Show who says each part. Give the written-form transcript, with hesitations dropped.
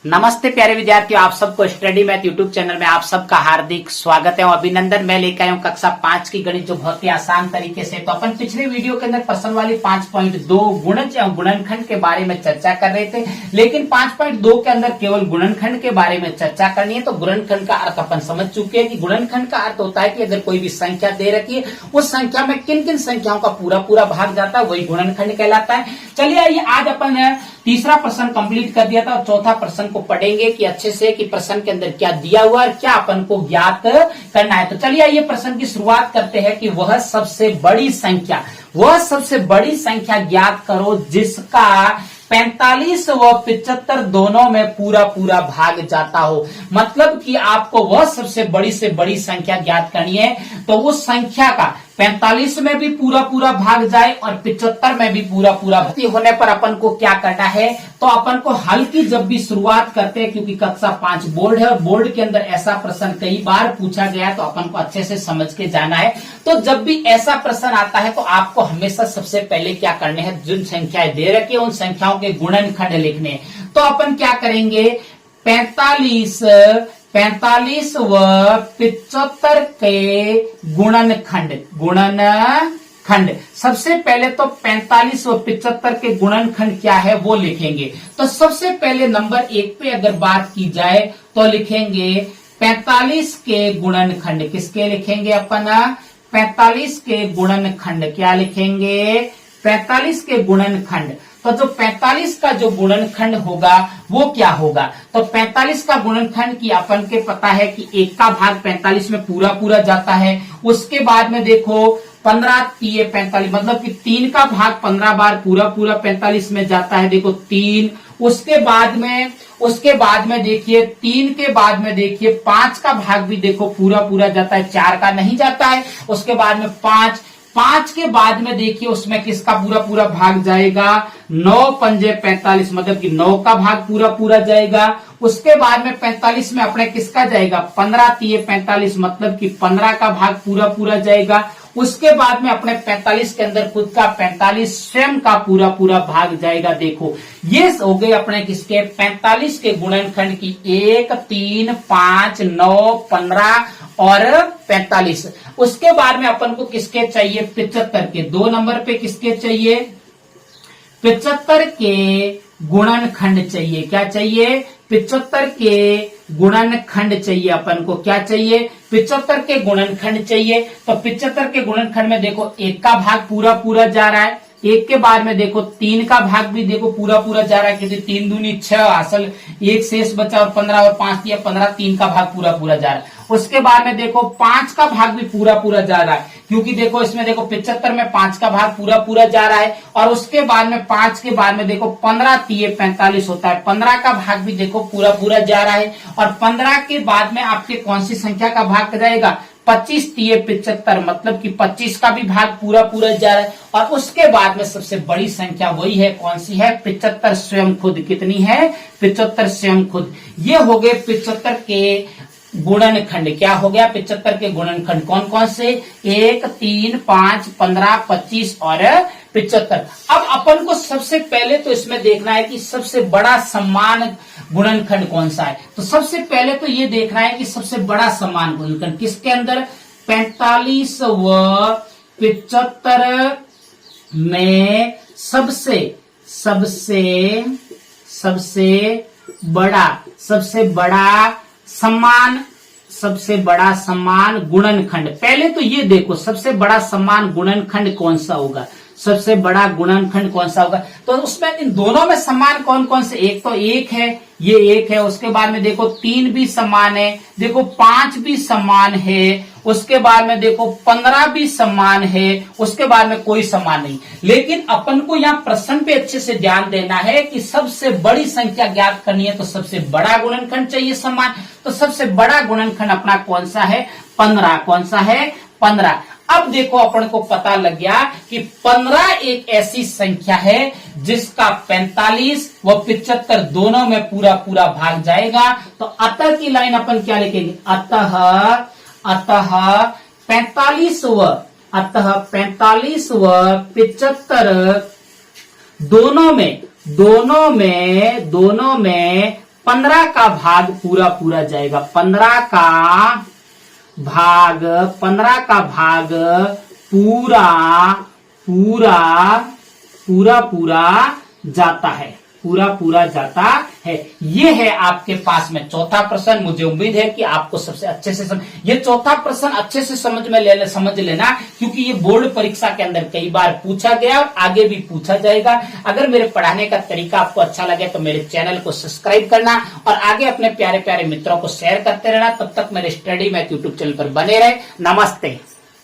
Speaker 1: नमस्ते प्यारे विद्यार्थियों, आप सबको स्टडी मैथ यूट्यूब चैनल में आप सबका हार्दिक स्वागत है और अभिनंदन। मैं लेकर आया हूं कक्षा 5 की गणित, जो बहुत ही आसान तरीके से। तो अपन पिछले वीडियो के अंदर प्रश्न वाली 5.2 गुणज एवं गुणनखंड के बारे में चर्चा कर रहे थे, लेकिन 5.2 के अंदर केवल गुणनखंड के बारे में चर्चा करनी है। तो गुणनखंड का अर्थ अपन समझ चुके हैं कि गुणनखंड का अर्थ होता है कि अगर कोई भी संख्या दे रखी है, उस संख्या में किन किन संख्याओं का पूरा पूरा भाग जाता है, वही गुणनखंड कहलाता है। चलिए आइए, आज अपन तीसरा प्रश्न कंप्लीट कर दिया था और चौथा प्रश्न को पढ़ेंगे कि अच्छे से कि प्रश्न के अंदर क्या दिया हुआ है, क्या अपन को ज्ञात करना है। तो चलिए आइए प्रश्न की शुरुआत करते हैं कि वह सबसे बड़ी संख्या ज्ञात करो जिसका 45 व 75 दोनों में पूरा पूरा भाग जाता हो। मतलब कि आपको वह सबसे बड़ी से बड़ी संख्या ज्ञात करनी है, तो उस संख्या का 45 में भी पूरा पूरा भाग जाए और 75 में भी पूरा पूरा होने पर अपन को क्या करना है। तो अपन को हल की जब भी शुरुआत करते हैं, क्योंकि कक्षा 5 बोर्ड है और बोर्ड के अंदर ऐसा प्रश्न कई बार पूछा गया, तो अपन को अच्छे से समझ के जाना है। तो जब भी ऐसा प्रश्न आता है तो आपको हमेशा सबसे पहले क्या करने हैं, जिन संख्याएं दे रखी है उन संख्याओं के गुणनखंड लिखने हैं। तो अपन क्या करेंगे, 45 व 75 के गुणनखंड सबसे पहले तो 45 व 75 के गुणनखंड क्या है वो लिखेंगे। तो सबसे पहले नंबर 1 पे अगर बात की जाए तो लिखेंगे 45 के गुणनखंड। किसके लिखेंगे अपन, 45 के गुणनखंड। क्या लिखेंगे, 45 के गुणनखंड। तो जो 45 का जो गुणनखंड होगा वो क्या होगा, तो 45 का गुणनखंड की अपन के पता है कि 1 का भाग 45 में पूरा पूरा जाता है। उसके बाद में देखो 15 तिये 45, मतलब कि 3 का भाग 15 बार पूरा पूरा 45 में जाता है। देखो 3, उसके बाद में देखिए 3 के बाद में देखिए 5 का भाग भी देखो पूरा पूरा जाता है, 4 का नहीं जाता है। उसके बाद में 5 के बाद में देखिए उसमें किसका पूरा पूरा भाग जाएगा, 9 पंजे 45, मतलब कि 9 का भाग पूरा पूरा जाएगा। उसके बाद में 45 में अपने किसका जाएगा, 15 तिये 45, मतलब कि 15 का भाग पूरा पूरा जाएगा। उसके बाद में अपने 45 के अंदर खुद का 45 स्वयं का पूरा पूरा भाग जाएगा। देखो ये हो गए अपने किसके, 45 के गुणनखंड की, 1, 3, 5, 9, 15 और 45। उसके बाद में अपन को किसके चाहिए, 75 के। 2 नंबर पे किसके चाहिए, 75 के गुणनखंड चाहिए। क्या चाहिए, 75 के गुणनखंड चाहिए। अपन को क्या चाहिए, 75 के गुणनखंड चाहिए। तो 75 के गुणनखंड में देखो 1 का भाग पूरा पूरा जा रहा है, 1 के बाद में देखो 3 का भाग भी देखो पूरा पूरा जा रहा है, क्योंकि 3 दूनी 6, असल 1 शेष बचा और 15 और 5 दिया 15, 3 का भाग पूरा पूरा जा रहा है। उसके बाद में देखो 5 का भाग भी पूरा पूरा जा रहा है, क्योंकि देखो इसमें देखो 75 में 5 का भाग पूरा पूरा जा रहा है। और उसके बाद में 5 के बाद में देखो 15 तिये 45 होता है, 15 का भाग भी देखो पूरा पूरा जा रहा है। और 15 के बाद में आपके कौन सी संख्या का भाग जाएगा, 25 तिये 75, मतलब कि 25 का भी भाग पूरा पूरा जा रहा है। और उसके बाद में सबसे बड़ी संख्या वही है, कौन सी है, 75 स्वयं खुद। कितनी है, 75 स्वयं खुद। ये हो गए 75 के गुणनखंड। क्या हो गया, 75 के गुणनखंड कौन कौन से, 1, 3, 5, 15, 25 और 75। अब अपन को सबसे पहले तो इसमें देखना है कि सबसे बड़ा समान गुणनखंड कौन सा है। तो सबसे पहले तो ये देखना है कि सबसे बड़ा समान गुणनखंड किसके अंदर, 45 व 75 में सबसे बड़ा समान गुणनखंड। पहले तो ये देखो सबसे बड़ा समान गुणनखंड कौन सा होगा, सबसे बड़ा गुणनखंड कौन सा होगा। तो उसमें इन दोनों में समान कौन कौन से, एक तो 1 है, ये 1 है। उसके बाद में देखो 3 भी समान है, देखो 5 भी समान है। उसके बाद में देखो 15 भी समान है। उसके बाद में कोई समान नहीं। लेकिन अपन को यहाँ प्रश्न पे अच्छे से ध्यान देना है कि सबसे बड़ी संख्या ज्ञात करनी है, तो सबसे बड़ा गुणनखंड चाहिए समान। तो सबसे बड़ा गुणनखंड अपना कौन सा है, 15। कौन सा है, 15। अब देखो अपन को पता लग गया कि 15 एक ऐसी संख्या है जिसका 45 व 75 दोनों में पूरा पूरा भाग जाएगा। तो अतः की लाइन अपन क्या लिखेंगे, अतः 45 व 75 दोनों में 15 का भाग पूरा पूरा जाएगा, 15 का भाग पूरा पूरा जाता है, पूरा पूरा जाता है। ये है आपके पास में चौथा प्रश्न। मुझे उम्मीद है कि आपको सबसे अच्छे से ये चौथा प्रश्न अच्छे से समझ लेना, क्योंकि ये बोर्ड परीक्षा के अंदर कई बार पूछा गया और आगे भी पूछा जाएगा। अगर मेरे पढ़ाने का तरीका आपको अच्छा लगे तो मेरे चैनल को सब्सक्राइब करना और आगे अपने प्यारे प्यारे मित्रों को शेयर करते रहना। तब तक मेरे स्टडी मैथ यूट्यूब चैनल पर बने रहे। नमस्ते।